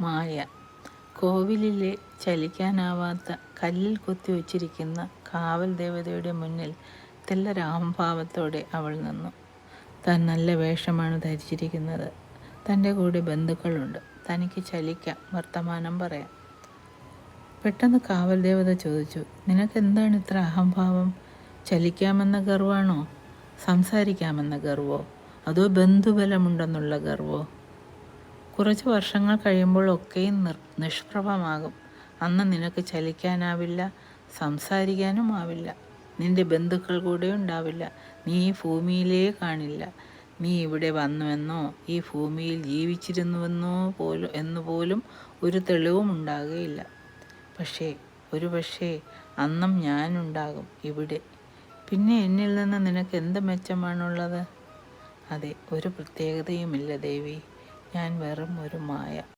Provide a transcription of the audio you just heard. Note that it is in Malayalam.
മായ. കോവിലിലെ ചലിക്കാനാവാത്ത കല്ലിൽ കൊത്തിവച്ചിരിക്കുന്ന കാവൽ ദേവതയുടെ മുന്നിൽ തെല്ലൊരഹംഭാവത്തോടെ അവൾ നിന്നു. താൻ നല്ല വേഷമാണ് ധരിച്ചിരിക്കുന്നത്. തൻ്റെ കൂടെ ബന്ധുക്കളുണ്ട്. തനിക്ക് ചലിക്കാം, വർത്തമാനം പറയാം. പെട്ടെന്ന് കാവൽ ദേവത ചോദിച്ചു, നിനക്കെന്താണ് ഇത്ര അഹംഭാവം? ചലിക്കാമെന്ന ഗർവാണോ? സംസാരിക്കാമെന്ന ഗർവോ? അതോ ബന്ധുബലമുണ്ടെന്നുള്ള ഗർവോ? കുറച്ച് വർഷങ്ങൾ കഴിയുമ്പോൾ ഒക്കെയും നിഷ്പ്രഭമാകും. അന്ന് നിനക്ക് ചലിക്കാനാവില്ല, സംസാരിക്കാനും ആവില്ല. നിന്റെ ബന്ധുക്കൾ കൂടെ ഉണ്ടാവില്ല. നീ ഈ ഭൂമിയിലേ കാണില്ല. നീ ഇവിടെ വന്നുവെന്നോ ഈ ഭൂമിയിൽ ജീവിച്ചിരുന്നുവെന്നോ എന്നുപോലും ഒരു തെളിവും ഉണ്ടാകുകയില്ല. ഒരുപക്ഷേ അന്നും ഞാനുണ്ടാകും ഇവിടെ. പിന്നെ എന്നിൽ നിന്ന് നിനക്ക് എന്ത് മെച്ചമാണുള്ളത്? അതെ, ഒരു പ്രത്യേകതയുമില്ല ദേവി. ഞാൻ വെറും ഒരു മായ.